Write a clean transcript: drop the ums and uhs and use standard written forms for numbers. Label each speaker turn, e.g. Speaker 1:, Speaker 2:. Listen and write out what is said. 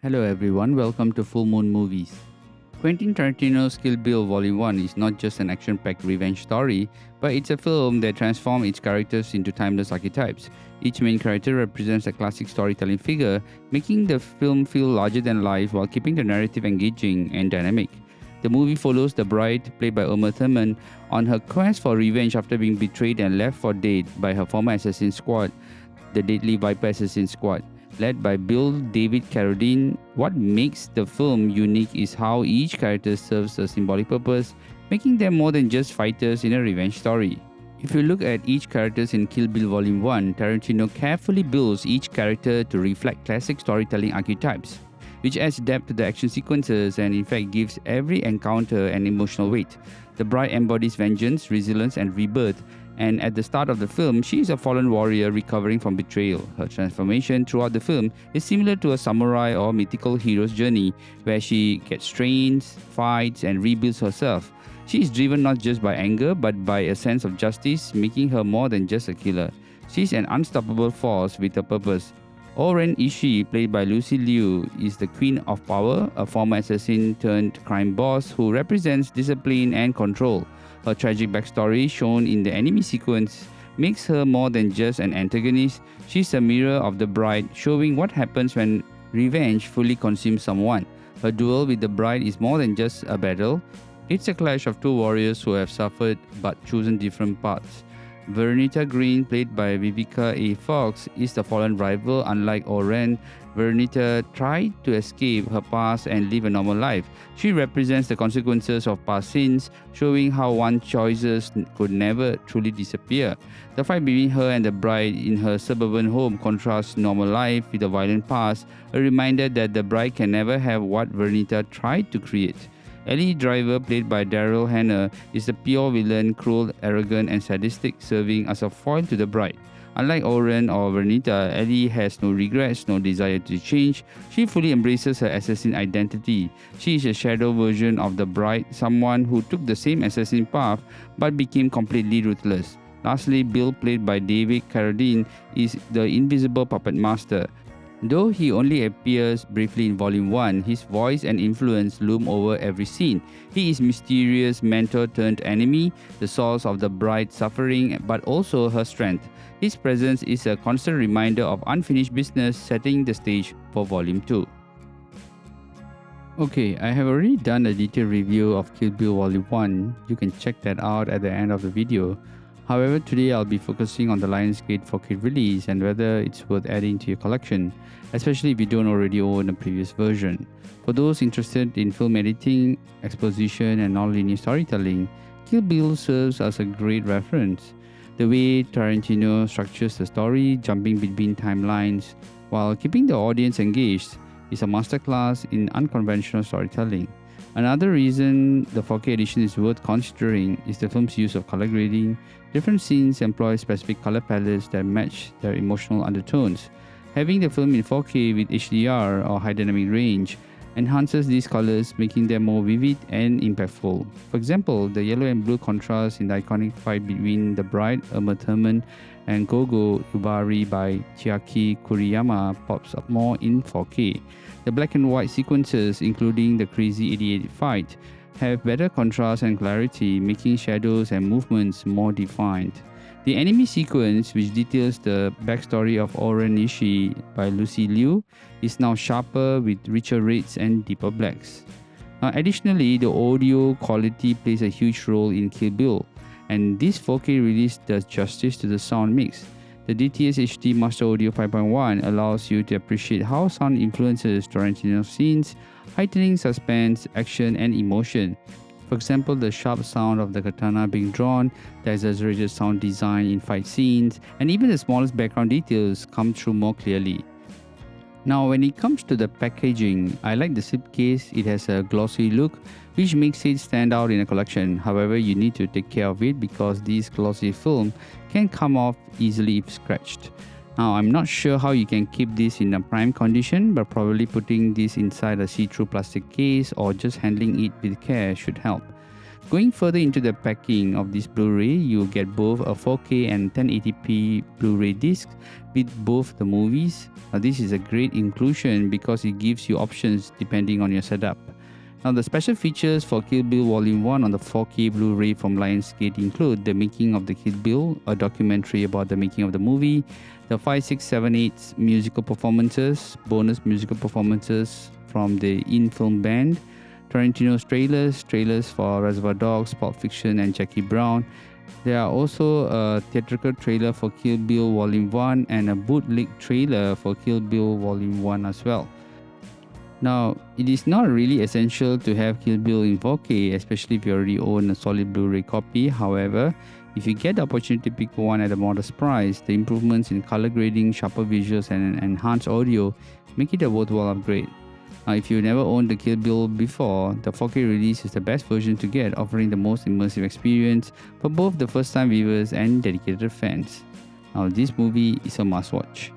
Speaker 1: Hello everyone, welcome to Full Moon Movies. Quentin Tarantino's Kill Bill Volume 1 is not just an action-packed revenge story, but it's a film that transforms its characters into timeless archetypes. Each main character represents a classic storytelling figure, making the film feel larger than life while keeping the narrative engaging and dynamic. The movie follows the bride, played by Uma Thurman, on her quest for revenge after being betrayed and left for dead by her former assassin squad, the Deadly Viper Assassin Squad. Led by Bill David Carradine, what makes the film unique is how each character serves a symbolic purpose, making them more than just fighters in a revenge story. If you look at each character in Kill Bill Volume 1, Tarantino carefully builds each character to reflect classic storytelling archetypes, which adds depth to the action sequences and in fact gives every encounter an emotional weight. The bride embodies vengeance, resilience, and rebirth, and at the start of the film, she is a fallen warrior recovering from betrayal. Her transformation throughout the film is similar to a samurai or mythical hero's journey, where she gets trained, fights, and rebuilds herself. She is driven not just by anger, but by a sense of justice, making her more than just a killer. She is an unstoppable force with a purpose. Oren Ishii, played by Lucy Liu, is the Queen of Power, a former assassin turned crime boss who represents discipline and control. Her tragic backstory, shown in the enemy sequence, makes her more than just an antagonist. She's a mirror of the bride, showing what happens when revenge fully consumes someone. Her duel with the bride is more than just a battle. It's a clash of two warriors who have suffered but chosen different paths. Vernita Green, played by Vivica A. Fox, is the fallen rival. Unlike Oren, Vernita tried to escape her past and live a normal life. She represents the consequences of past sins, showing how one's choices could never truly disappear. The fight between her and the bride in her suburban home contrasts normal life with a violent past, a reminder that the bride can never have what Vernita tried to create. Ellie Driver, played by Daryl Hannah, is a pure villain, cruel, arrogant, and sadistic, serving as a foil to the bride. Unlike Oren or Vernita, Ellie has no regrets, no desire to change. She fully embraces her assassin identity. She is a shadow version of the bride, someone who took the same assassin path but became completely ruthless. Lastly, Bill, played by David Carradine, is the invisible puppet master. Though he only appears briefly in Volume 1, his voice and influence loom over every scene. He is mysterious mentor turned enemy, the source of the bride's suffering but also her strength. His presence is a constant reminder of unfinished business, setting the stage for Volume 2. Okay, I have already done a detailed review of Kill Bill Volume 1. You can check that out at the end of the video. However, today I'll be focusing on the Lionsgate 4K release and whether it's worth adding to your collection, especially if you don't already own a previous version. For those interested in film editing, exposition, and non-linear storytelling, Kill Bill serves as a great reference. The way Tarantino structures the story, jumping between timelines while keeping the audience engaged, is a masterclass in unconventional storytelling. Another reason the 4K edition is worth considering is the film's use of color grading. Different scenes employ specific color palettes that match their emotional undertones. Having the film in 4K with HDR or high dynamic range enhances these colors, making them more vivid and impactful. For example, the yellow and blue contrast in the iconic fight between the bride, Uma Thurman, and Gogo Ubari by Chiaki Kuriyama pops up more in 4K. The black and white sequences, including the Crazy 88 fight, have better contrast and clarity, making shadows and movements more defined. The enemy sequence, which details the backstory of Oren Ishii by Lucy Liu, is now sharper with richer reds and deeper blacks. Now, additionally, the audio quality plays a huge role in Kill Bill, and this 4K release does justice to the sound mix. The DTS HD Master Audio 5.1 allows you to appreciate how sound influences Tarantino's scenes, heightening suspense, action, and emotion. For example, the sharp sound of the katana being drawn, the exaggerated sound design in fight scenes, and even the smallest background details come through more clearly. Now, when it comes to the packaging, I like the slipcase. It has a glossy look, which makes it stand out in a collection. However, you need to take care of it because this glossy film can come off easily if scratched. Now, I'm not sure how you can keep this in a prime condition, but probably putting this inside a see-through plastic case or just handling it with care should help. Going further into the packing of this Blu-ray, you get both a 4K and 1080p Blu-ray disc with both the movies. Now, this is a great inclusion because it gives you options depending on your setup. Now, the special features for Kill Bill Volume 1 on the 4K Blu-ray from Lionsgate include the making of the Kill Bill, a documentary about the making of the movie, the 5, 6, 7, 8 musical performances, bonus musical performances from the in-film band, Tarantino's trailers for Reservoir Dogs, Pulp Fiction, and Jackie Brown. There are also a theatrical trailer for Kill Bill Volume 1 and a bootleg trailer for Kill Bill Volume 1 as well. Now, it is not really essential to have Kill Bill in 4K, especially if you already own a solid Blu-ray copy. However, if you get the opportunity to pick one at a modest price, the improvements in color grading, sharper visuals, and enhanced audio make it a worthwhile upgrade. If you've never owned the Kill Bill before, the 4K release is the best version to get, offering the most immersive experience for both the first-time viewers and dedicated fans. Now, this movie is a must-watch.